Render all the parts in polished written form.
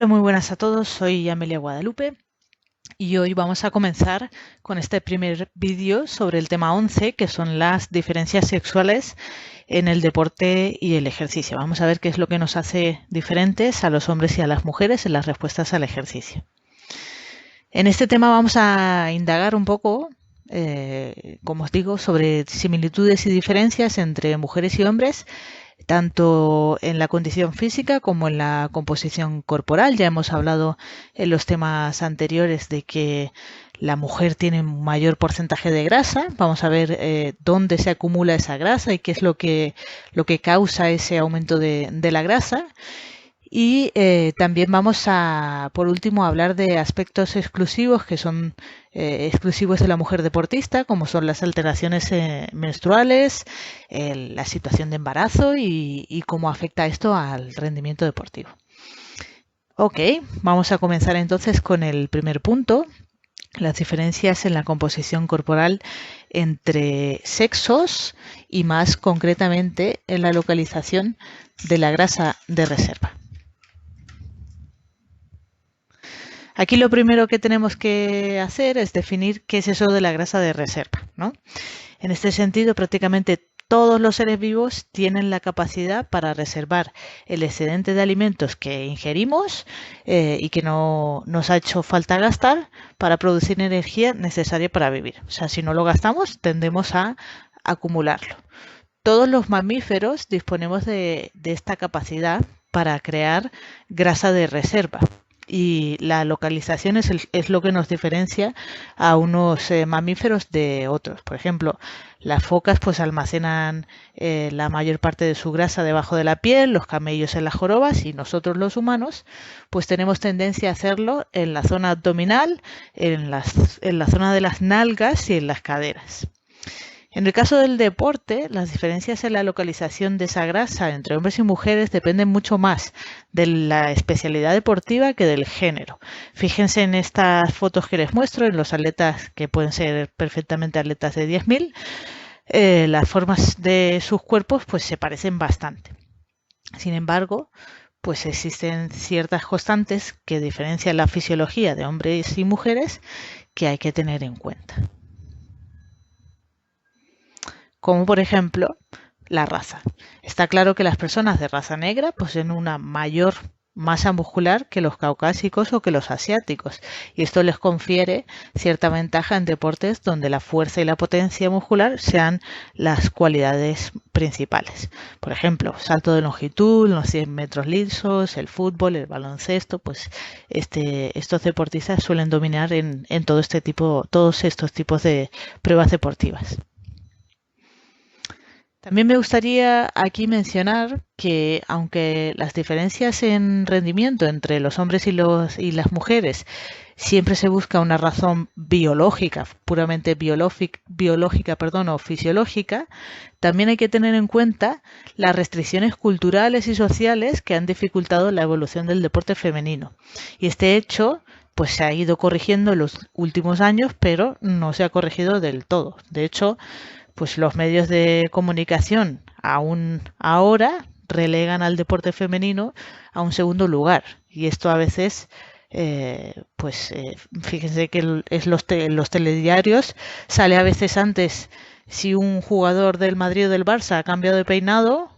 Muy buenas a todos, soy Amelia Guadalupe y hoy vamos a comenzar con este primer vídeo sobre el tema 11, que son las diferencias sexuales en el deporte y el ejercicio. Vamos a ver qué es lo que nos hace diferentes a los hombres y a las mujeres en las respuestas al ejercicio. En este tema vamos a indagar un poco, como os digo, sobre similitudes y diferencias entre mujeres y hombres, tanto en la condición física como en la composición corporal. Ya hemos hablado en los temas anteriores de que la mujer tiene un mayor porcentaje de grasa. Vamos a ver dónde se acumula esa grasa y qué es lo que causa ese aumento de la grasa. Y también vamos a, por último, hablar de aspectos exclusivos que son exclusivos de la mujer deportista, como son las alteraciones menstruales, la situación de embarazo y cómo afecta esto al rendimiento deportivo. Ok, vamos a comenzar entonces con el primer punto, las diferencias en la composición corporal entre sexos y más concretamente en la localización de la grasa de reserva. Aquí lo primero que tenemos que hacer es definir qué es eso de la grasa de reserva, ¿no? En este sentido, prácticamente todos los seres vivos tienen la capacidad para reservar el excedente de alimentos que ingerimos y que no nos ha hecho falta gastar para producir energía necesaria para vivir. O sea, si no lo gastamos, tendemos a acumularlo. Todos los mamíferos disponemos de esta capacidad para crear grasa de reserva. Y la localización es lo que nos diferencia a unos mamíferos de otros. Por ejemplo, las focas pues almacenan la mayor parte de su grasa debajo de la piel, los camellos en las jorobas, y nosotros los humanos pues tenemos tendencia a hacerlo en la zona abdominal, en la zona de las nalgas y en las caderas. En el caso del deporte, las diferencias en la localización de esa grasa entre hombres y mujeres dependen mucho más de la especialidad deportiva que del género. Fíjense en estas fotos que les muestro, en los atletas que pueden ser perfectamente atletas de 10.000, las formas de sus cuerpos pues se parecen bastante. Sin embargo, pues existen ciertas constantes que diferencian la fisiología de hombres y mujeres que hay que tener en cuenta, como por ejemplo la raza. Está claro que las personas de raza negra poseen una mayor masa muscular que los caucásicos o que los asiáticos, y esto les confiere cierta ventaja en deportes donde la fuerza y la potencia muscular sean las cualidades principales. Por ejemplo, salto de longitud, los 100 metros lisos, el fútbol, el baloncesto, pues estos deportistas suelen dominar en todos estos tipos de pruebas deportivas. También me gustaría aquí mencionar que aunque las diferencias en rendimiento entre los hombres y las mujeres siempre se busca una razón biológica, puramente biológica, o fisiológica, también hay que tener en cuenta las restricciones culturales y sociales que han dificultado la evolución del deporte femenino. Y este hecho pues se ha ido corrigiendo en los últimos años, pero no se ha corregido del todo. De hecho, pues los medios de comunicación aún ahora relegan al deporte femenino a un segundo lugar. Y esto a veces, fíjense que los telediarios sale a veces antes si un jugador del Madrid o del Barça ha cambiado de peinado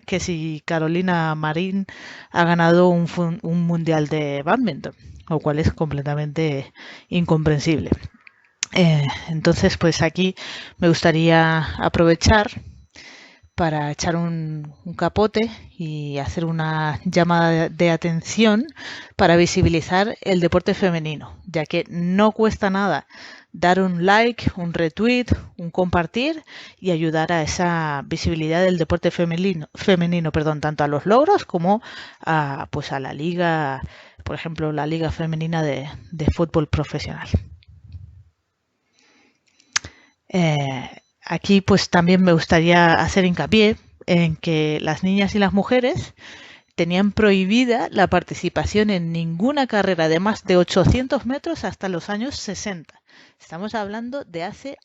que si Carolina Marín ha ganado un mundial de bádminton, lo cual es completamente incomprensible. Entonces, pues aquí me gustaría aprovechar para echar un capote y hacer una llamada de atención para visibilizar el deporte femenino, ya que no cuesta nada dar un like, un retweet, un compartir y ayudar a esa visibilidad del deporte femenino, tanto a los logros como a la liga, por ejemplo, la liga femenina de fútbol profesional. Aquí pues también me gustaría hacer hincapié en que las niñas y las mujeres tenían prohibida la participación en ninguna carrera de más de 800 metros hasta los años 60. Estamos hablando de hace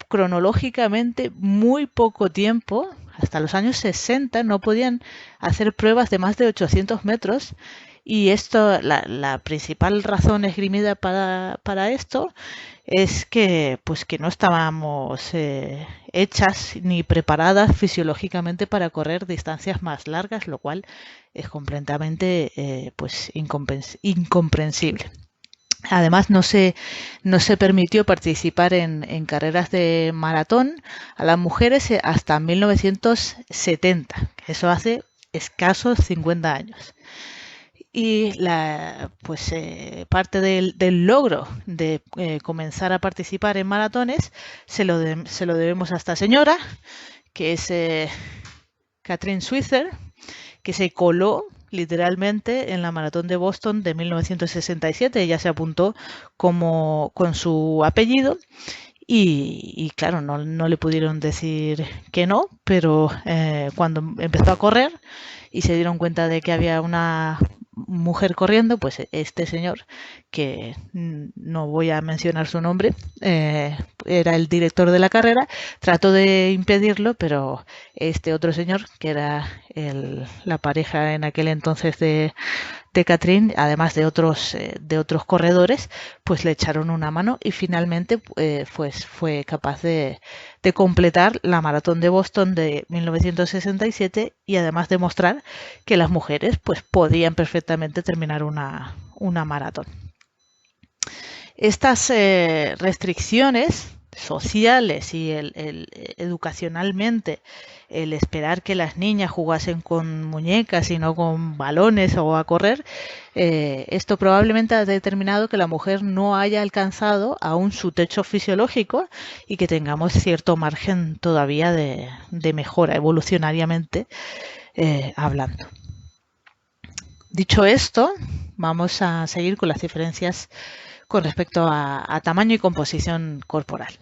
cronológicamente muy poco tiempo, Hasta los años 60 no podían hacer pruebas de más de 800 metros y esto, la principal razón esgrimida para esto es que, pues, que no estábamos hechas ni preparadas fisiológicamente para correr distancias más largas, lo cual es completamente pues, incomprensible. Además, no se permitió participar en carreras de maratón a las mujeres hasta 1970, eso hace escasos 50 años. Y pues parte del logro de comenzar a participar en maratones se lo debemos a esta señora, que es Katrin Switzer, que se coló literalmente en la maratón de Boston de 1967. Ella se apuntó con su apellido y claro, no le pudieron decir que no, pero cuando empezó a correr y se dieron cuenta de que había una mujer corriendo, pues este señor, que no voy a mencionar su nombre, era el director de la carrera, trató de impedirlo, pero este otro señor, que era la pareja en aquel entonces de Katrin, además de otros corredores, pues le echaron una mano y finalmente pues fue capaz de completar la maratón de Boston de 1967 y además demostrar que las mujeres pues podían perfectamente terminar una maratón. Estas restricciones sociales y educacionalmente el esperar que las niñas jugasen con muñecas y no con balones o a correr, esto probablemente ha determinado que la mujer no haya alcanzado aún su techo fisiológico y que tengamos cierto margen todavía de mejora evolucionariamente hablando. Dicho esto, vamos a seguir con las diferencias con respecto a tamaño y composición corporal.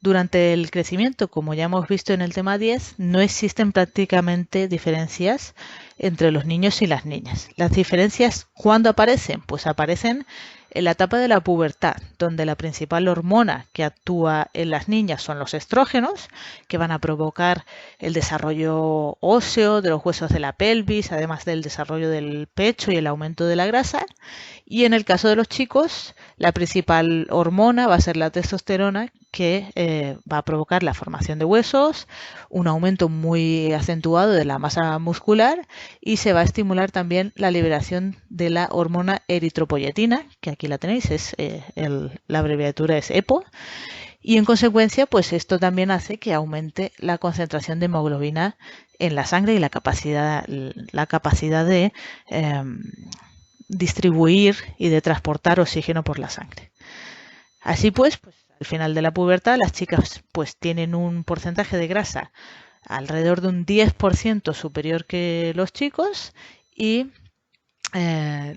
Durante el crecimiento, como ya hemos visto en el tema 10, no existen prácticamente diferencias entre los niños y las niñas. Las diferencias, ¿cuándo aparecen? Pues aparecen en la etapa de la pubertad, donde la principal hormona que actúa en las niñas son los estrógenos, que van a provocar el desarrollo óseo de los huesos de la pelvis, además del desarrollo del pecho y el aumento de la grasa. Y en el caso de los chicos, la principal hormona va a ser la testosterona, que va a provocar la formación de huesos, un aumento muy acentuado de la masa muscular y se va a estimular también la liberación de la hormona eritropoyetina, que aquí la tenéis, la abreviatura es EPO, y en consecuencia pues esto también hace que aumente la concentración de hemoglobina en la sangre y la capacidad de distribuir y de transportar oxígeno por la sangre. Así pues, al final de la pubertad las chicas pues tienen un porcentaje de grasa alrededor de un 10% superior que los chicos y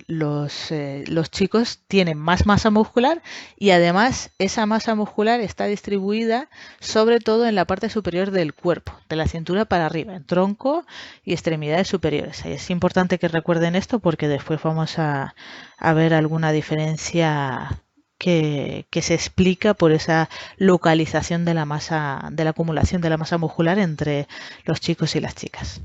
los chicos tienen más masa muscular y además esa masa muscular está distribuida sobre todo en la parte superior del cuerpo, de la cintura para arriba, en tronco y extremidades superiores. Es importante que recuerden esto porque después vamos a ver alguna diferencia que se explica por esa localización de la masa, de la acumulación de la masa muscular entre los chicos y las chicas.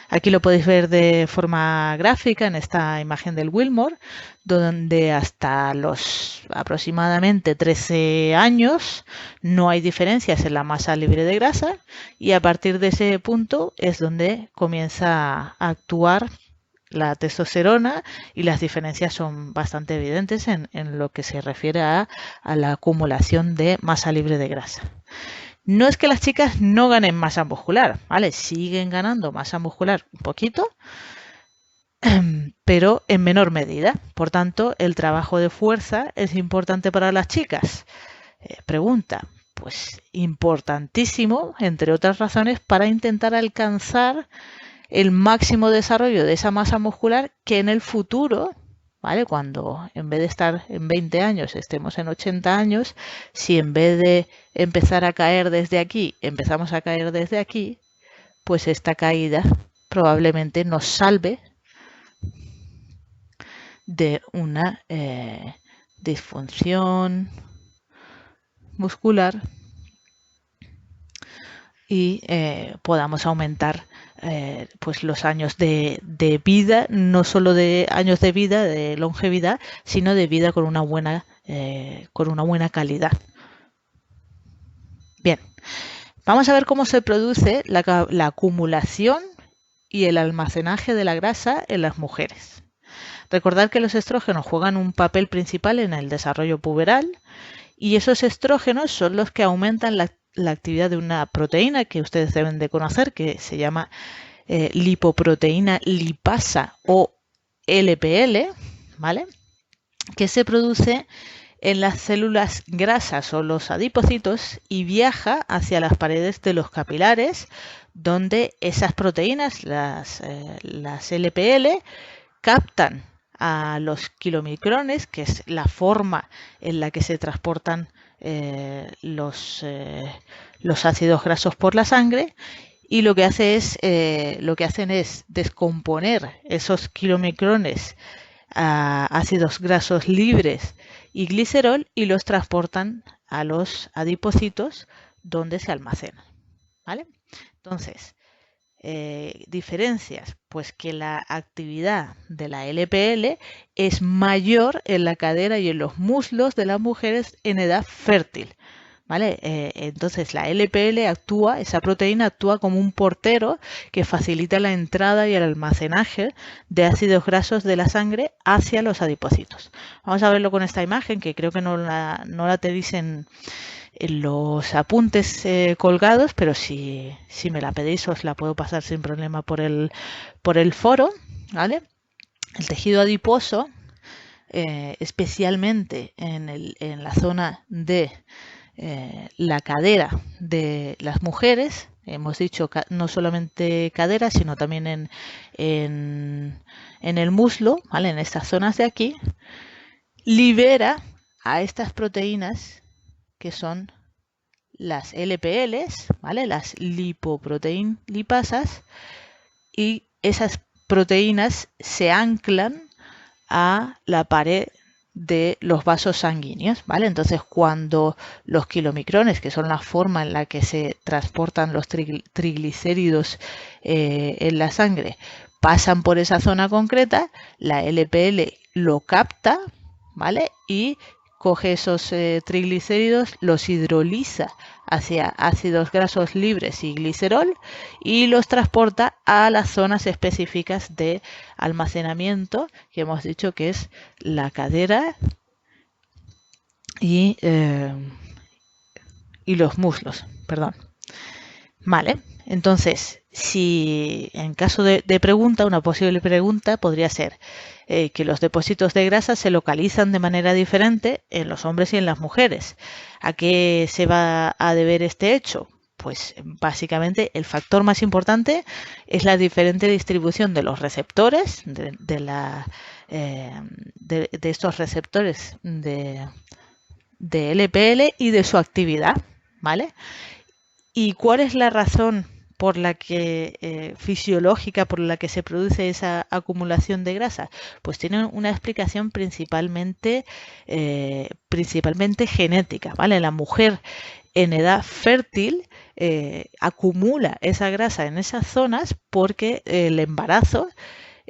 Aquí lo podéis ver de forma gráfica en esta imagen del Wilmore, donde hasta los aproximadamente 13 años no hay diferencias en la masa libre de grasa y a partir de ese punto es donde comienza a actuar la testosterona y las diferencias son bastante evidentes en lo que se refiere a la acumulación de masa libre de grasa. No es que las chicas no ganen masa muscular, ¿vale? Siguen ganando masa muscular un poquito, pero en menor medida. Por tanto, el trabajo de fuerza es importante para las chicas. Pregunta, pues importantísimo, entre otras razones, para intentar alcanzar el máximo desarrollo de esa masa muscular que en el futuro, ¿vale? Cuando en vez de estar en 20 años estemos en 80 años, si en vez de empezar a caer desde aquí, empezamos a caer desde aquí, pues esta caída probablemente nos salve de una disfunción muscular y podamos aumentar pues los años de vida, no solo de años de vida, de longevidad, sino de vida con una buena calidad. Bien, vamos a ver cómo se produce la acumulación y el almacenaje de la grasa en las mujeres. Recordad que los estrógenos juegan un papel principal en el desarrollo puberal y esos estrógenos son los que aumentan la actividad de una proteína que ustedes deben de conocer, que se llama lipoproteína lipasa o LPL, ¿vale? Que se produce en las células grasas o los adipocitos y viaja hacia las paredes de los capilares, donde esas proteínas, las LPL, captan a los kilomicrones, que es la forma en la que se transportan los ácidos grasos por la sangre, y lo que hacen es descomponer esos kilomicrones a ácidos grasos libres y glicerol y los transportan a los adipocitos donde se almacenan, ¿vale? Entonces, diferencias, pues que la actividad de la LPL es mayor en la cadera y en los muslos de las mujeres en edad fértil, ¿vale? Entonces la LPL esa proteína actúa como un portero que facilita la entrada y el almacenaje de ácidos grasos de la sangre hacia los adipocitos. Vamos a verlo con esta imagen, que creo que no la tenéis en los apuntes colgados, pero si me la pedís os la puedo pasar sin problema por el foro, ¿vale? El tejido adiposo, especialmente en la zona de la cadera de las mujeres, hemos dicho no solamente cadera, sino también en el muslo, ¿vale? En estas zonas de aquí, libera a estas proteínas que son las LPLs, ¿vale? Las lipoproteínas lipasas, y esas proteínas se anclan a la pared de los vasos sanguíneos, ¿vale? Entonces, cuando los kilomicrones, que son la forma en la que se transportan los triglicéridos en la sangre, pasan por esa zona concreta, la LPL lo capta, ¿vale? Y coge esos triglicéridos, los hidroliza hacia ácidos grasos libres y glicerol y los transporta a las zonas específicas de almacenamiento, que hemos dicho que es la cadera y los muslos, perdón. Vale, entonces, si en caso de pregunta, una posible pregunta podría ser que los depósitos de grasa se localizan de manera diferente en los hombres y en las mujeres. ¿A qué se va a deber este hecho? Pues básicamente el factor más importante es la diferente distribución de los receptores, de estos receptores de LPL y de su actividad, ¿vale? ¿Y cuál es la razón por la que fisiológica por la que se produce esa acumulación de grasa? Pues tiene una explicación principalmente genética, ¿vale? La mujer en edad fértil acumula esa grasa en esas zonas porque el embarazo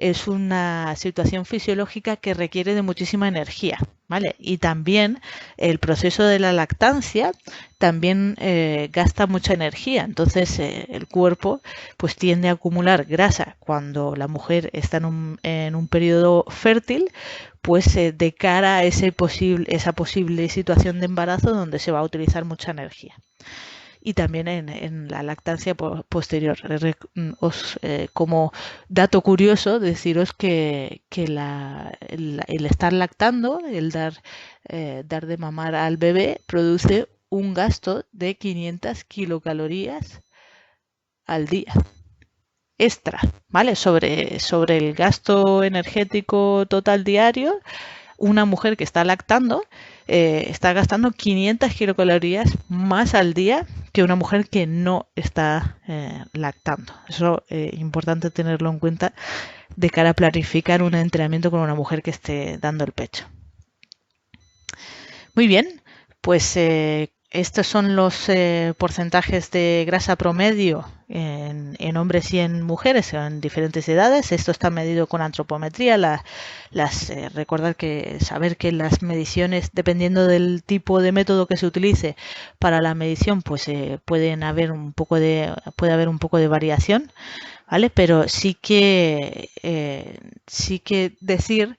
es una situación fisiológica que requiere de muchísima energía, ¿vale? Y también el proceso de la lactancia también gasta mucha energía, entonces el cuerpo pues tiende a acumular grasa cuando la mujer está en un periodo fértil, pues de cara a esa posible situación de embarazo donde se va a utilizar mucha energía. Y también en la lactancia posterior. Como dato curioso, deciros que el estar lactando, el dar de mamar al bebé, produce un gasto de 500 kilocalorías al día extra, ¿vale? Sobre el gasto energético total diario, una mujer que está lactando está gastando 500 kilocalorías más al día que una mujer que no está lactando. Eso es importante tenerlo en cuenta de cara a planificar un entrenamiento con una mujer que esté dando el pecho. Muy bien, pues estos son los porcentajes de grasa promedio en hombres y en mujeres en diferentes edades. Esto está medido con antropometría. Recordar que saber que las mediciones, dependiendo del tipo de método que se utilice para la medición, pues puede haber un poco de variación, ¿vale? Pero sí que decir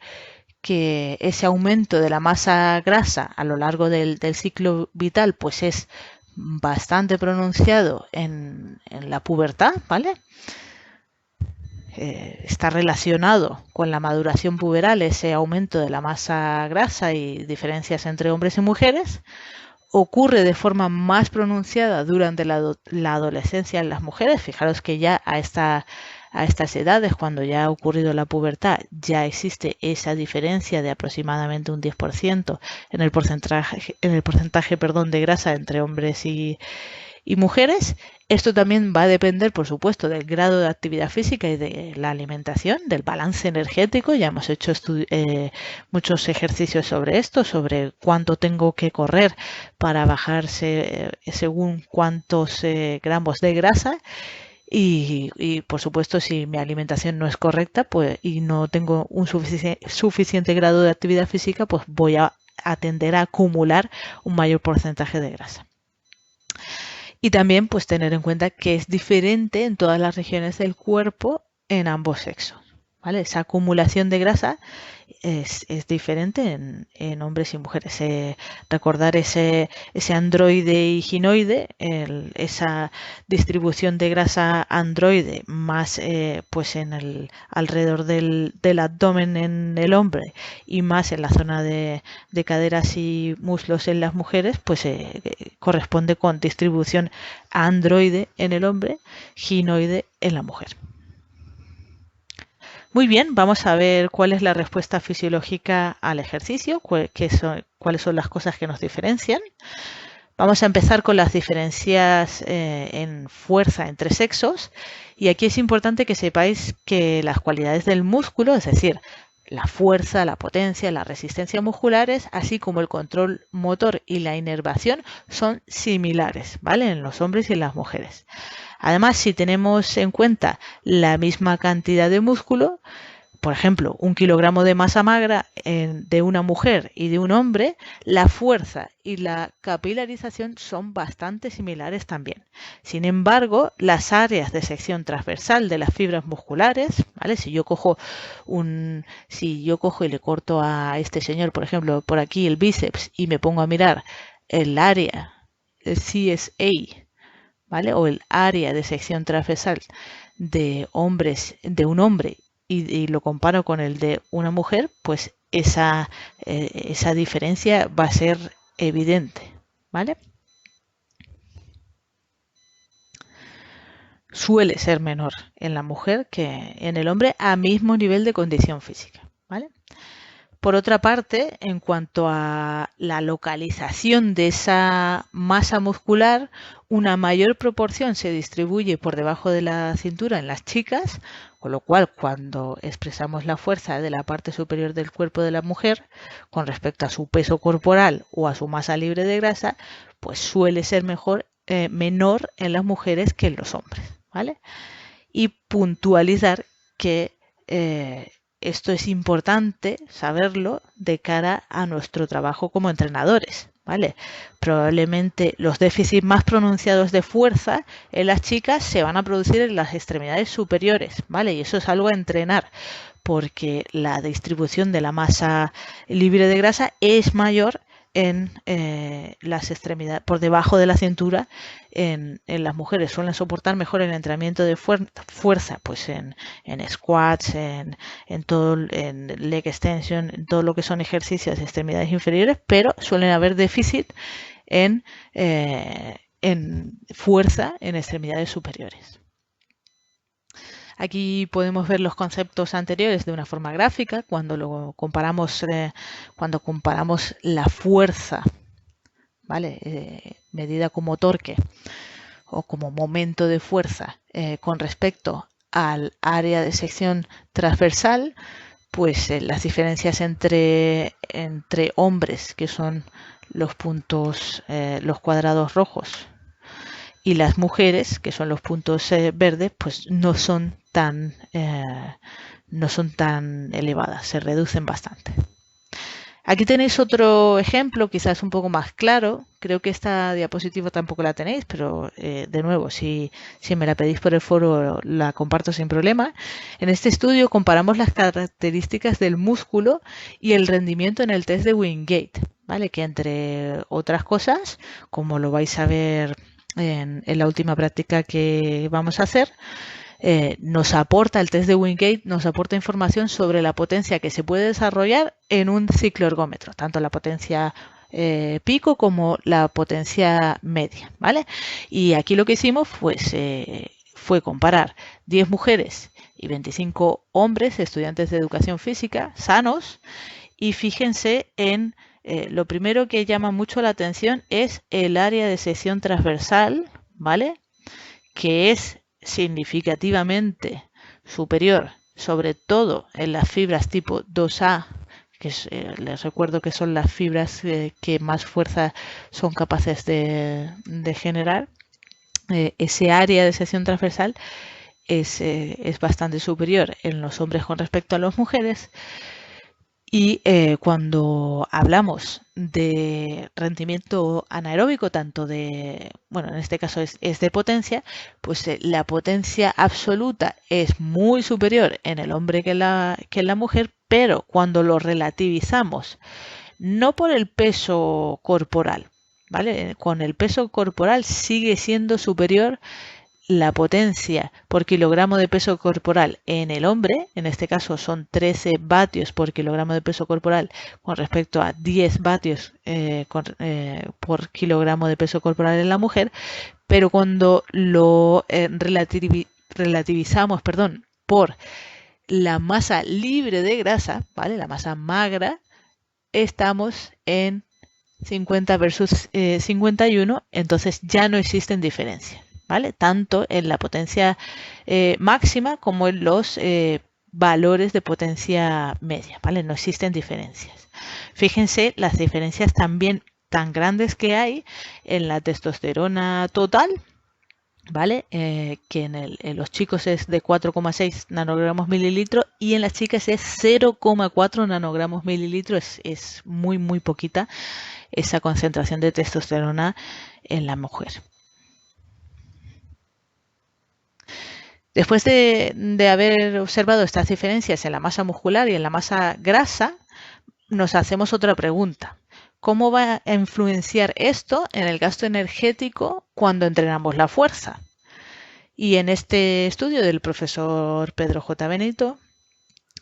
que ese aumento de la masa grasa a lo largo del ciclo vital pues es bastante pronunciado en la pubertad, ¿vale? Está relacionado con la maduración puberal ese aumento de la masa grasa y diferencias entre hombres y mujeres. Ocurre de forma más pronunciada durante la adolescencia en las mujeres. Fijaros que ya a estas edades, cuando ya ha ocurrido la pubertad, ya existe esa diferencia de aproximadamente un 10% en el porcentaje, de grasa entre hombres y mujeres. Esto también va a depender, por supuesto, del grado de actividad física y de la alimentación, del balance energético. Ya hemos hecho muchos ejercicios sobre esto, sobre cuánto tengo que correr para bajarse según cuántos gramos de grasa. Y por supuesto, si mi alimentación no es correcta pues, y no tengo un suficiente grado de actividad física, pues voy a tender a acumular un mayor porcentaje de grasa. Y también pues tener en cuenta que es diferente en todas las regiones del cuerpo en ambos sexos, ¿vale? Esa acumulación de grasa es diferente en hombres y mujeres. Recordar ese androide y ginoide, esa distribución de grasa androide más pues alrededor del abdomen en el hombre y más en la zona de caderas y muslos en las mujeres, pues corresponde con distribución androide en el hombre, ginoide en la mujer. Muy bien, vamos a ver cuál es la respuesta fisiológica al ejercicio, cuáles son las cosas que nos diferencian. Vamos a empezar con las diferencias en fuerza entre sexos. Y aquí es importante que sepáis que las cualidades del músculo, es decir, la fuerza, la potencia, la resistencia musculares, así como el control motor y la inervación, son similares, ¿vale? En los hombres y en las mujeres. Además, si tenemos en cuenta la misma cantidad de músculo, por ejemplo, 1 kilogramo de masa magra de una mujer y de un hombre, la fuerza y la capilarización son bastante similares también. Sin embargo, las áreas de sección transversal de las fibras musculares, ¿vale? Si yo cojo y le corto a este señor, por ejemplo, por aquí el bíceps y me pongo a mirar el área, el CSA, ¿vale? O el área de sección transversal de un hombre y lo comparo con el de una mujer, pues esa diferencia va a ser evidente, ¿vale? Suele ser menor en la mujer que en el hombre a mismo nivel de condición física, ¿vale? Por otra parte, en cuanto a la localización de esa masa muscular, una mayor proporción se distribuye por debajo de la cintura en las chicas, con lo cual cuando expresamos la fuerza de la parte superior del cuerpo de la mujer con respecto a su peso corporal o a su masa libre de grasa, pues suele ser menor en las mujeres que en los hombres, ¿vale? Y puntualizar que esto es importante saberlo de cara a nuestro trabajo como entrenadores, ¿vale? Probablemente los déficits más pronunciados de fuerza en las chicas se van a producir en las extremidades superiores, ¿vale? Y eso es algo a entrenar, porque la distribución de la masa libre de grasa es mayor en las extremidades, por debajo de la cintura. En las mujeres suelen soportar mejor el entrenamiento de fuerza, pues en squats, en leg extension, en todo lo que son ejercicios de extremidades inferiores, pero suelen haber déficit en fuerza en extremidades superiores. Aquí podemos ver los conceptos anteriores de una forma gráfica cuando comparamos la fuerza, ¿vale? Medida como torque o como momento de fuerza con respecto al área de sección transversal, pues las diferencias entre hombres, que son los puntos, los cuadrados rojos, y las mujeres, que son los puntos verdes, pues no son tan elevadas, se reducen bastante. Aquí tenéis otro ejemplo, quizás un poco más claro. Creo que esta diapositiva tampoco la tenéis, pero de nuevo, si me la pedís por el foro, la comparto sin problema. En este estudio comparamos las características del músculo y el rendimiento en el test de Wingate, ¿vale? Que entre otras cosas, como lo vais a ver en la última práctica que vamos a hacer, nos aporta el test de Wingate, nos aporta información sobre la potencia que se puede desarrollar en un ciclo ergómetro, tanto la potencia pico como la potencia media, ¿vale? Y aquí lo que hicimos pues, fue comparar 10 mujeres y 25 hombres, estudiantes de educación física, sanos, y fíjense en lo primero que llama mucho la atención es el área de sección transversal, ¿vale? Que es significativamente superior, sobre todo en las fibras tipo 2A, que les recuerdo que son las fibras que más fuerza son capaces de generar. Ese área de sección transversal es bastante superior en los hombres con respecto a las mujeres. Y cuando hablamos de rendimiento anaeróbico, tanto de, bueno, en este caso es de potencia, pues la potencia absoluta es muy superior en el hombre que en la mujer, pero cuando lo relativizamos, no por el peso corporal, ¿vale? Con el peso corporal sigue siendo superior la potencia por kilogramo de peso corporal en el hombre, en este caso son 13 vatios por kilogramo de peso corporal con respecto a 10 vatios por kilogramo de peso corporal en la mujer, pero cuando lo relativizamos por la masa libre de grasa, ¿vale? La masa magra, estamos en 50 versus 51, entonces ya no existen diferencias, ¿vale? Tanto en la potencia máxima como en los valores de potencia media, ¿vale? No existen diferencias. Fíjense las diferencias también tan grandes que hay en la testosterona total, ¿vale? Que en los chicos es de 4,6 nanogramos mililitro y en las chicas es 0,4 nanogramos mililitro. Es muy, muy poquita esa concentración de testosterona en la mujer. Después de haber observado estas diferencias en la masa muscular y en la masa grasa, nos hacemos otra pregunta. ¿Cómo va a influenciar esto en el gasto energético cuando entrenamos la fuerza? Y en este estudio del profesor Pedro J. Benito,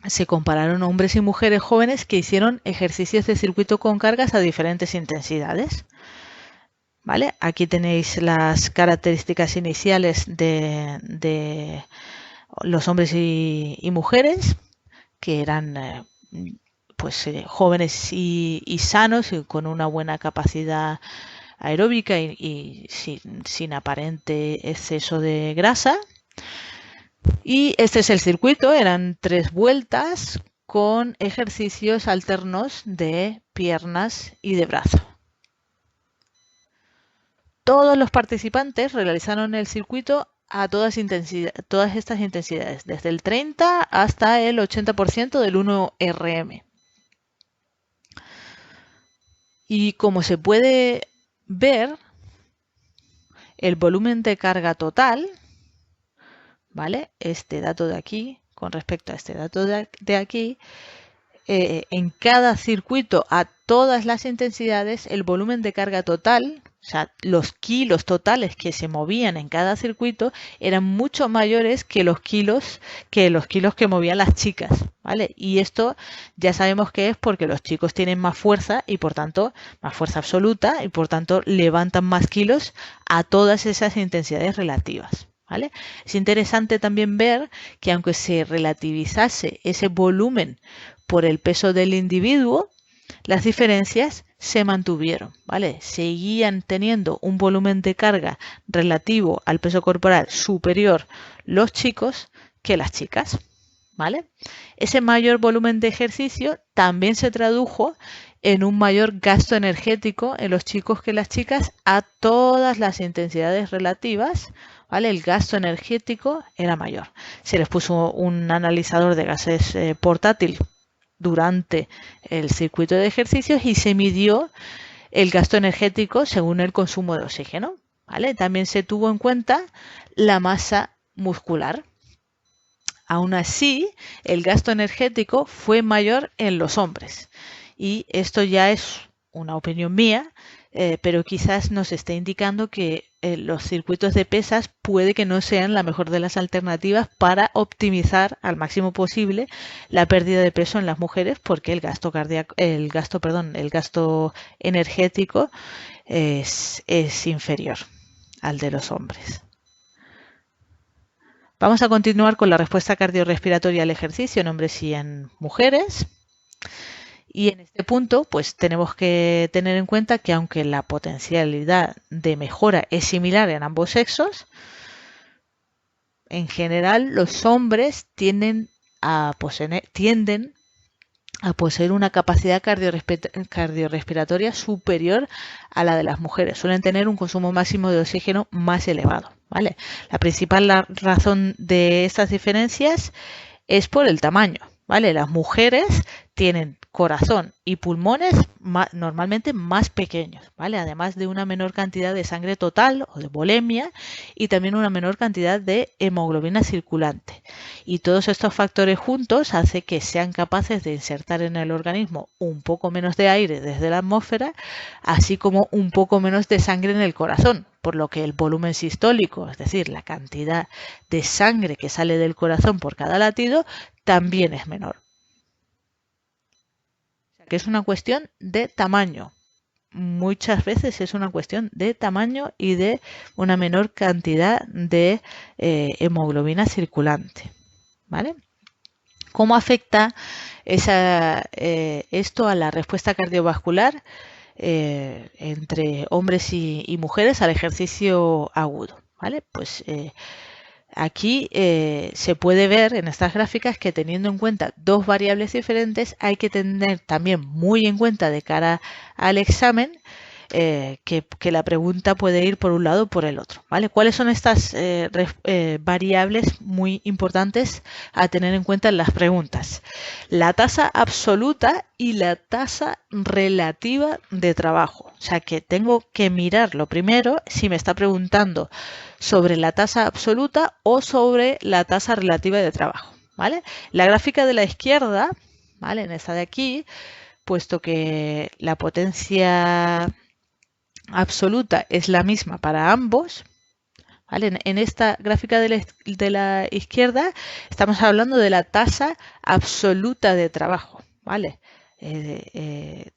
se compararon hombres y mujeres jóvenes que hicieron ejercicios de circuito con cargas a diferentes intensidades. ¿Vale? Aquí tenéis las características iniciales de los hombres y mujeres, que eran jóvenes y sanos y con una buena capacidad aeróbica y sin aparente exceso de grasa. Y este es el circuito, eran 3 vueltas con ejercicios alternos de piernas y de brazo. Todos los participantes realizaron el circuito a todas estas intensidades, desde el 30 hasta el 80% del 1RM. Y como se puede ver, el volumen de carga total, ¿vale? Este dato de aquí, con respecto a este dato de aquí, en cada circuito a todas las intensidades, el volumen de carga total, o sea, los kilos totales que se movían en cada circuito eran mucho mayores que los kilos que movían las chicas, ¿vale? Y esto ya sabemos que es porque los chicos tienen más fuerza y por tanto más fuerza absoluta y por tanto levantan más kilos a todas esas intensidades relativas, ¿vale? Es interesante también ver que aunque se relativizase ese volumen por el peso del individuo, las diferencias se mantuvieron, ¿vale? Seguían teniendo un volumen de carga relativo al peso corporal superior los chicos que las chicas, ¿vale? Ese mayor volumen de ejercicio también se tradujo en un mayor gasto energético en los chicos que en las chicas a todas las intensidades relativas, ¿vale? El gasto energético era mayor. Se les puso un analizador de gases portátil durante el circuito de ejercicios y se midió el gasto energético según el consumo de oxígeno, ¿vale? También se tuvo en cuenta la masa muscular. Aún así, el gasto energético fue mayor en los hombres. Y esto ya es una opinión mía, pero quizás nos esté indicando que los circuitos de pesas puede que no sean la mejor de las alternativas para optimizar al máximo posible la pérdida de peso en las mujeres, porque el gasto energético es inferior al de los hombres. Vamos a continuar con la respuesta cardiorrespiratoria al ejercicio en hombres y en mujeres. Y en este punto, pues tenemos que tener en cuenta que aunque la potencialidad de mejora es similar en ambos sexos, en general los hombres tienden a poseer una capacidad cardiorrespiratoria superior a la de las mujeres. Suelen tener un consumo máximo de oxígeno más elevado, ¿vale? La principal razón de estas diferencias es por el tamaño, ¿vale? Las mujeres tienen corazón y pulmones normalmente más pequeños, ¿vale? Además de una menor cantidad de sangre total o de volemia y también una menor cantidad de hemoglobina circulante. Y todos estos factores juntos hacen que sean capaces de insertar en el organismo un poco menos de aire desde la atmósfera, así como un poco menos de sangre en el corazón, por lo que el volumen sistólico, es decir, la cantidad de sangre que sale del corazón por cada latido, también es menor. Que es una cuestión de tamaño. Muchas veces es una cuestión de tamaño y de una menor cantidad de hemoglobina circulante, ¿vale? ¿Cómo afecta esto a la respuesta cardiovascular entre hombres y mujeres al ejercicio agudo? ¿Vale? Pues aquí se puede ver en estas gráficas que teniendo en cuenta dos variables diferentes hay que tener también muy en cuenta de cara al examen que la pregunta puede ir por un lado o por el otro, ¿vale? ¿Cuáles son estas variables muy importantes a tener en cuenta en las preguntas? La tasa absoluta y la tasa relativa de trabajo. O sea que tengo que mirar lo primero si me está preguntando sobre la tasa absoluta o sobre la tasa relativa de trabajo, ¿vale? La gráfica de la izquierda, ¿vale? En esta de aquí, puesto que la potencia absoluta es la misma para ambos, ¿vale? En esta gráfica de la izquierda estamos hablando de la tasa absoluta de trabajo, ¿vale?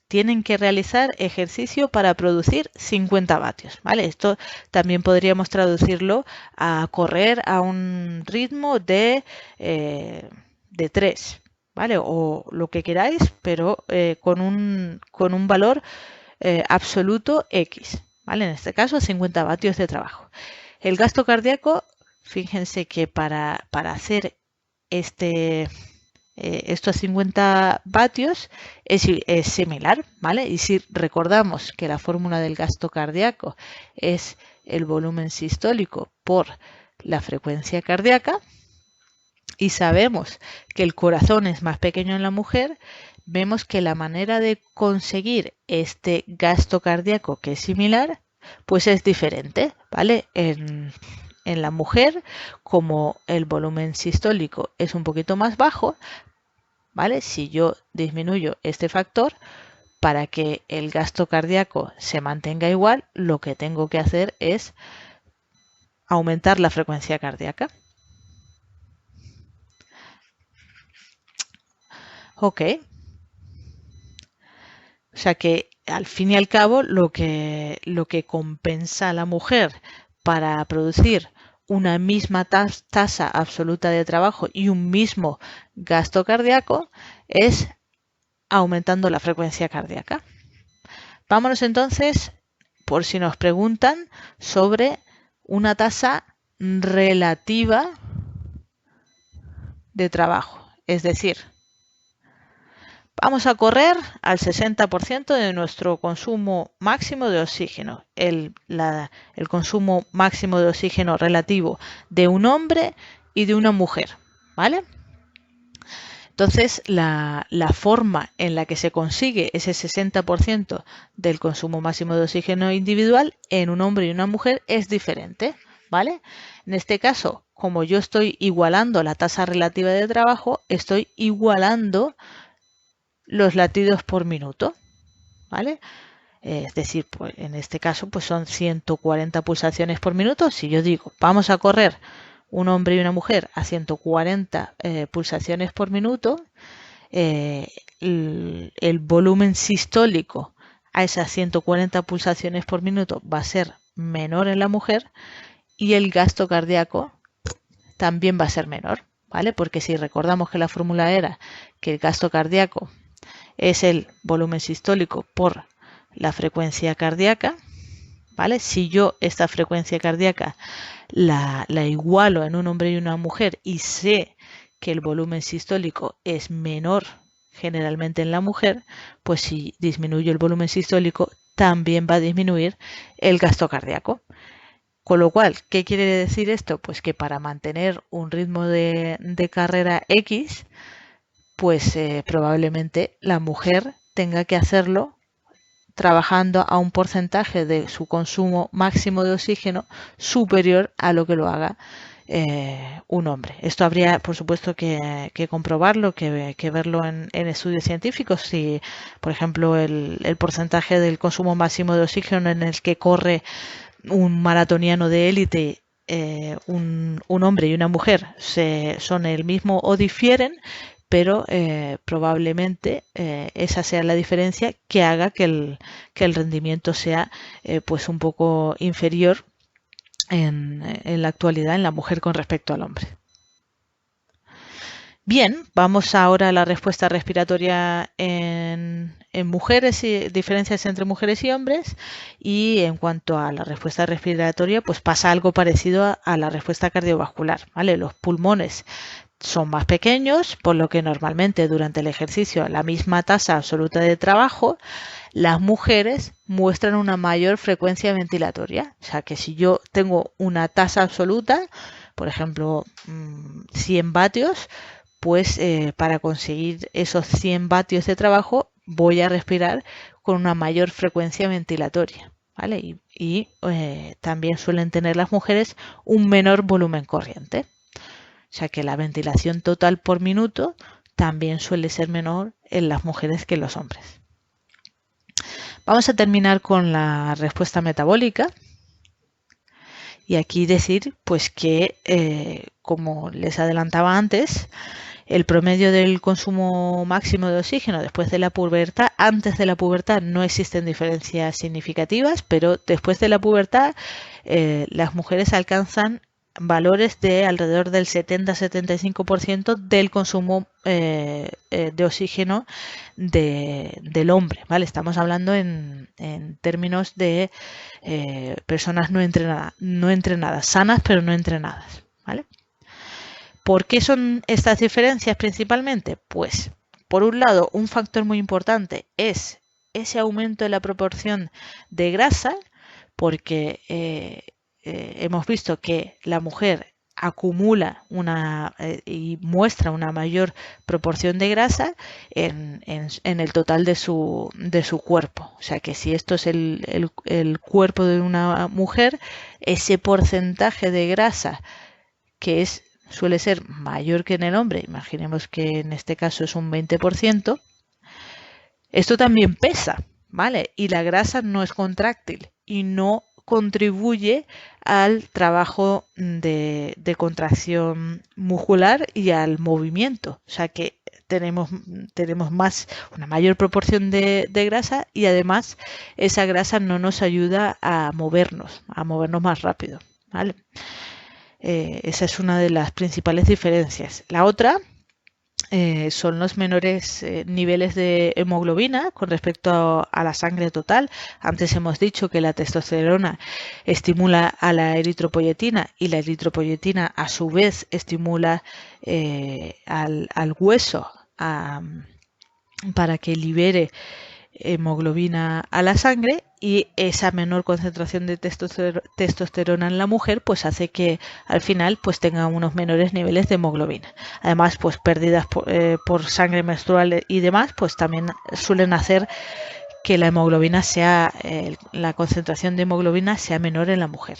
Tienen que realizar ejercicio para producir 50 vatios, ¿vale? Esto también podríamos traducirlo a correr a un ritmo de 3, ¿vale? O lo que queráis, pero con un valor absoluto X, ¿vale? En este caso 50 vatios de trabajo. El gasto cardíaco, fíjense que para hacer estos 50 vatios es similar, ¿vale? Y si recordamos que la fórmula del gasto cardíaco es el volumen sistólico por la frecuencia cardíaca y sabemos que el corazón es más pequeño en la mujer, vemos que la manera de conseguir este gasto cardíaco que es similar, pues es diferente, ¿vale? En la mujer, como el volumen sistólico es un poquito más bajo, ¿vale? Si yo disminuyo este factor, para que el gasto cardíaco se mantenga igual, lo que tengo que hacer es aumentar la frecuencia cardíaca. Ok. O sea que al fin y al cabo lo que compensa a la mujer para producir una misma tasa absoluta de trabajo y un mismo gasto cardíaco es aumentando la frecuencia cardíaca. Vámonos entonces, por si nos preguntan, sobre una tasa relativa de trabajo. Es decir, Vamos a correr al 60% de nuestro consumo máximo de oxígeno, el consumo máximo de oxígeno relativo de un hombre y de una mujer, ¿vale? Entonces, la forma en la que se consigue ese 60% del consumo máximo de oxígeno individual en un hombre y una mujer es diferente, ¿vale? En este caso, como yo estoy igualando la tasa relativa de trabajo, estoy igualando los latidos por minuto, ¿vale? Es decir, pues, en este caso pues son 140 pulsaciones por minuto. Si yo digo, vamos a correr un hombre y una mujer a 140 pulsaciones por minuto, el volumen sistólico a esas 140 pulsaciones por minuto va a ser menor en la mujer y el gasto cardíaco también va a ser menor, ¿vale? Porque si recordamos que la fórmula era que el gasto cardíaco es el volumen sistólico por la frecuencia cardíaca, ¿vale? Si yo esta frecuencia cardíaca la igualo en un hombre y una mujer y sé que el volumen sistólico es menor generalmente en la mujer, pues si disminuyo el volumen sistólico también va a disminuir el gasto cardíaco. Con lo cual, ¿qué quiere decir esto? Pues que para mantener un ritmo de carrera X, pues probablemente la mujer tenga que hacerlo trabajando a un porcentaje de su consumo máximo de oxígeno superior a lo que lo haga un hombre. Esto habría, por supuesto, que comprobarlo, que verlo en estudios científicos. Si, por ejemplo, el porcentaje del consumo máximo de oxígeno en el que corre un maratoniano de élite, un hombre y una mujer, son el mismo o difieren, pero probablemente esa sea la diferencia que haga que el rendimiento sea pues un poco inferior en la actualidad en la mujer con respecto al hombre. Bien, vamos ahora a la respuesta respiratoria en mujeres y diferencias entre mujeres y hombres. Y en cuanto a la respuesta respiratoria, pues pasa algo parecido a la respuesta cardiovascular, ¿vale? Los pulmones son más pequeños, por lo que normalmente durante el ejercicio, a la misma tasa absoluta de trabajo, las mujeres muestran una mayor frecuencia ventilatoria. O sea que si yo tengo una tasa absoluta, por ejemplo, 100 vatios, pues para conseguir esos 100 vatios de trabajo voy a respirar con una mayor frecuencia ventilatoria, ¿vale? Y también suelen tener las mujeres un menor volumen corriente. O sea que la ventilación total por minuto también suele ser menor en las mujeres que en los hombres. Vamos a terminar con la respuesta metabólica. Y aquí decir pues que, como les adelantaba antes, el promedio del consumo máximo de oxígeno después de la pubertad, antes de la pubertad no existen diferencias significativas, pero después de la pubertad las mujeres alcanzan valores de alrededor del 70-75% del consumo de oxígeno del hombre, ¿vale? Estamos hablando en términos de personas no entrenadas, sanas pero no entrenadas, ¿vale? ¿Por qué son estas diferencias principalmente? Pues, por un lado, un factor muy importante es ese aumento de la proporción de grasa, porque hemos visto que la mujer acumula y muestra una mayor proporción de grasa en el total de su cuerpo. O sea que si esto es el cuerpo de una mujer, ese porcentaje de grasa que suele ser mayor que en el hombre, imaginemos que en este caso es un 20%, esto también pesa, ¿vale? Y la grasa no es contráctil y no contribuye al trabajo de contracción muscular y al movimiento. O sea que tenemos una mayor proporción de grasa y además esa grasa no nos ayuda a movernos más rápido, ¿vale? Esa es una de las principales diferencias. La otra son los menores niveles de hemoglobina con respecto a la sangre total. Antes hemos dicho que la testosterona estimula a la eritropoyetina y la eritropoyetina a su vez estimula al hueso a para que libere hemoglobina a la sangre, y esa menor concentración de testosterona en la mujer pues hace que al final pues tenga unos menores niveles de hemoglobina. Además, pues pérdidas por sangre menstrual y demás pues también suelen hacer que la hemoglobina sea la concentración de hemoglobina sea menor en la mujer.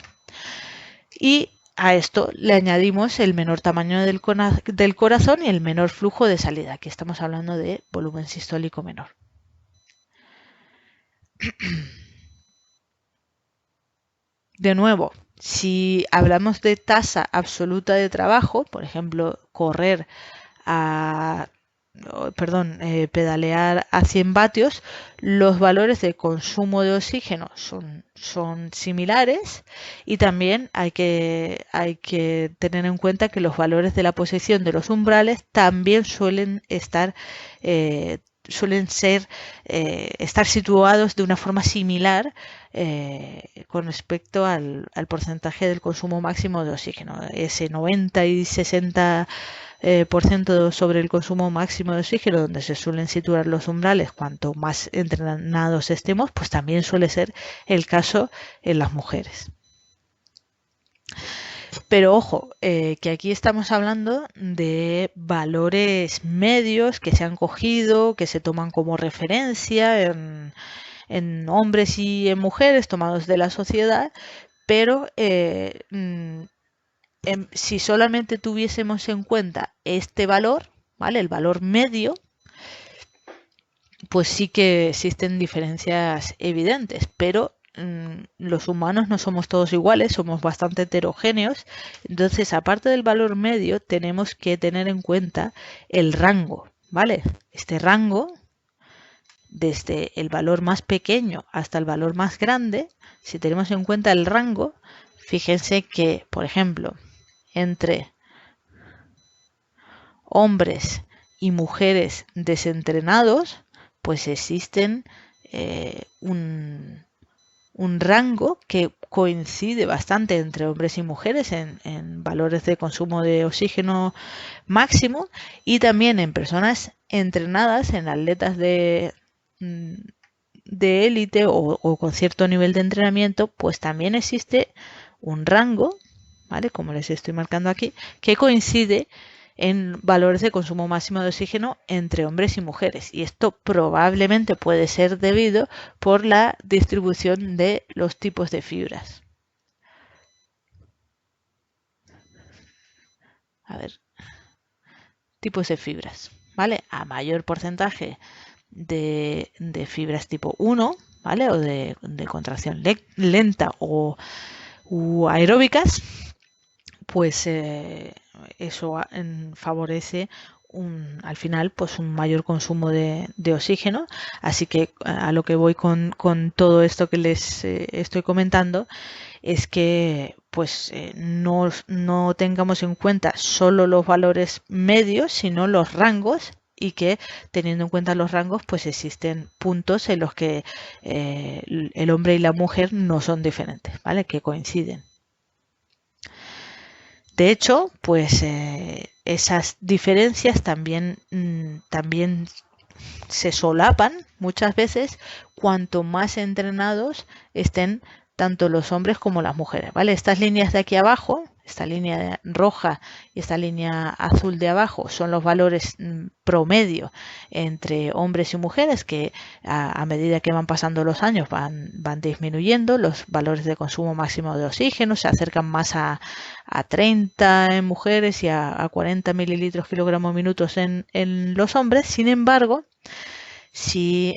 Y a esto le añadimos el menor tamaño del corazón y el menor flujo de salida. Aquí estamos hablando de volumen sistólico menor. De nuevo, si hablamos de tasa absoluta de trabajo, por ejemplo, pedalear a 100 vatios, los valores de consumo de oxígeno son similares, y también hay que tener en cuenta que los valores de la posición de los umbrales también suelen estar situados de una forma similar con respecto al porcentaje del consumo máximo de oxígeno. Ese 90 y 60 por ciento sobre el consumo máximo de oxígeno, donde se suelen situar los umbrales, cuanto más entrenados estemos, pues también suele ser el caso en las mujeres. Pero ojo, que aquí estamos hablando de valores medios que se han cogido, que se toman como referencia en hombres y en mujeres tomados de la sociedad, pero si solamente tuviésemos en cuenta este valor, ¿vale? El valor medio, pues sí que existen diferencias evidentes, pero los humanos no somos todos iguales, somos bastante heterogéneos. Entonces, aparte del valor medio, tenemos que tener en cuenta el rango, ¿vale? Este rango, desde el valor más pequeño hasta el valor más grande, si tenemos en cuenta el rango, fíjense que, por ejemplo, entre hombres y mujeres desentrenados, pues existen un rango que coincide bastante entre hombres y mujeres en valores de consumo de oxígeno máximo, y también en personas entrenadas, en atletas de élite o con cierto nivel de entrenamiento, pues también existe un rango, ¿vale? Como les estoy marcando aquí, que coincide en valores de consumo máximo de oxígeno entre hombres y mujeres, y esto probablemente puede ser debido por la distribución de los tipos de fibras. A ver, tipos de fibras, ¿vale? A mayor porcentaje de fibras tipo 1, ¿vale? O de contracción lenta o aeróbicas, pues eso favorece al final pues un mayor consumo de oxígeno. Así que a lo que voy con todo esto que les estoy comentando es que pues no tengamos en cuenta solo los valores medios, sino los rangos, y que teniendo en cuenta los rangos pues existen puntos en los que el hombre y la mujer no son diferentes, ¿vale? Que coinciden. De hecho, pues esas diferencias también se solapan muchas veces cuanto más entrenados estén tanto los hombres como las mujeres, ¿vale? Estas líneas de aquí abajo, esta línea roja y esta línea azul de abajo, son los valores promedio entre hombres y mujeres, que a medida que van pasando los años van disminuyendo. Los valores de consumo máximo de oxígeno se acercan más a 30 en mujeres y a 40 mililitros kilogramos minutos en los hombres. Sin embargo, si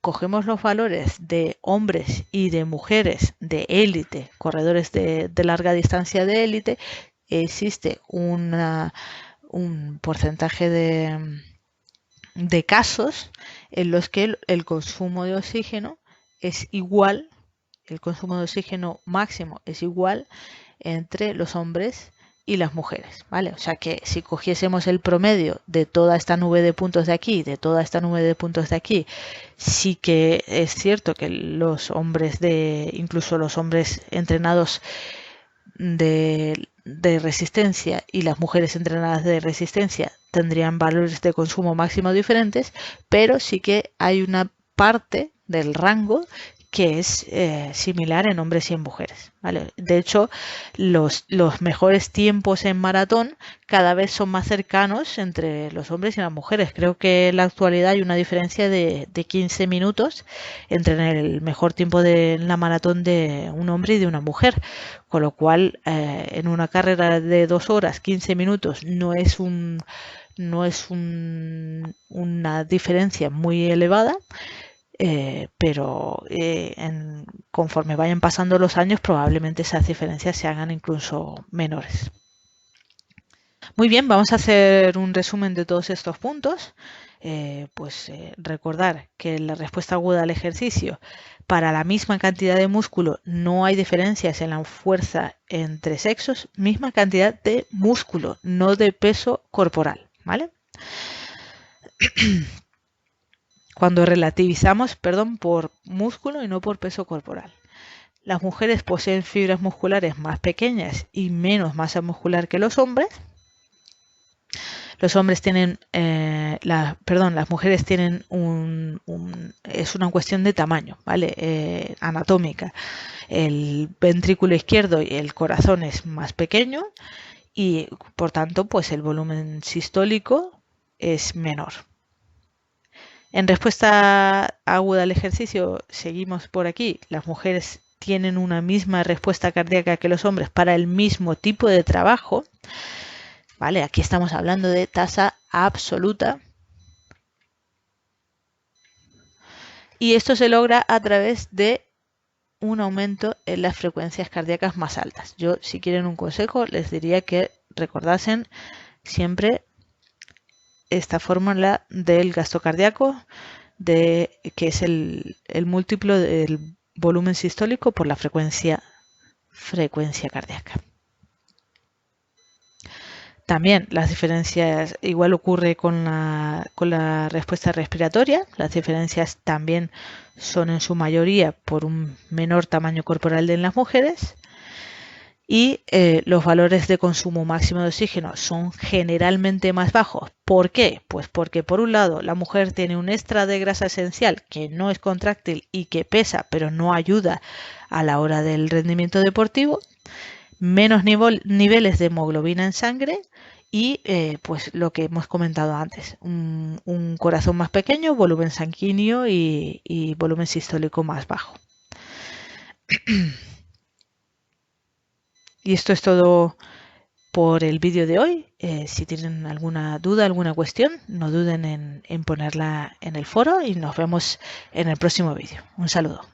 cogemos los valores de hombres y de mujeres de élite, corredores de larga distancia de élite, existe un porcentaje de casos en los que el consumo de oxígeno es igual, el consumo de oxígeno máximo es igual entre los hombres y las mujeres, ¿vale? O sea que si cogiésemos el promedio de toda esta nube de puntos de aquí, de toda esta nube de puntos de aquí, sí que es cierto que los hombres incluso los hombres entrenados de resistencia y las mujeres entrenadas de resistencia tendrían valores de consumo máximo diferentes, pero sí que hay una parte del rango que es similar en hombres y en mujeres, ¿vale? De hecho, los mejores tiempos en maratón cada vez son más cercanos entre los hombres y las mujeres. Creo que en la actualidad hay una diferencia de 15 minutos entre el mejor tiempo de la maratón de un hombre y de una mujer, con lo cual en una carrera de 2 horas, 15 minutos no es una diferencia muy elevada, pero conforme vayan pasando los años probablemente esas diferencias se hagan incluso menores. Muy bien, vamos a hacer un resumen de todos estos puntos. Recordar que la respuesta aguda al ejercicio, para la misma cantidad de músculo no hay diferencias en la fuerza entre sexos, misma cantidad de músculo, no de peso corporal, ¿vale? Cuando relativizamos, por músculo y no por peso corporal. Las mujeres poseen fibras musculares más pequeñas y menos masa muscular que los hombres. Los hombres tienen, las mujeres tienen es una cuestión de tamaño, ¿vale? Anatómica. El ventrículo izquierdo y el corazón es más pequeño y por tanto, pues el volumen sistólico es menor. En respuesta aguda al ejercicio, seguimos por aquí. Las mujeres tienen una misma respuesta cardíaca que los hombres para el mismo tipo de trabajo. Vale, aquí estamos hablando de tasa absoluta. Y esto se logra a través de un aumento en las frecuencias cardíacas más altas. Yo, si quieren un consejo, les diría que recordasen siempre esta fórmula del gasto cardíaco, que es el múltiplo del volumen sistólico por la frecuencia cardíaca. También las diferencias, igual ocurre con la respuesta respiratoria, las diferencias también son en su mayoría por un menor tamaño corporal de las mujeres. Y los valores de consumo máximo de oxígeno son generalmente más bajos. ¿Por qué? Pues porque por un lado la mujer tiene un extra de grasa esencial que no es contráctil y que pesa pero no ayuda a la hora del rendimiento deportivo, menos niveles de hemoglobina en sangre y pues lo que hemos comentado antes, un corazón más pequeño, volumen sanguíneo y volumen sistólico más bajo. Y esto es todo por el vídeo de hoy. Si tienen alguna duda, alguna cuestión, no duden en ponerla en el foro y nos vemos en el próximo vídeo. Un saludo.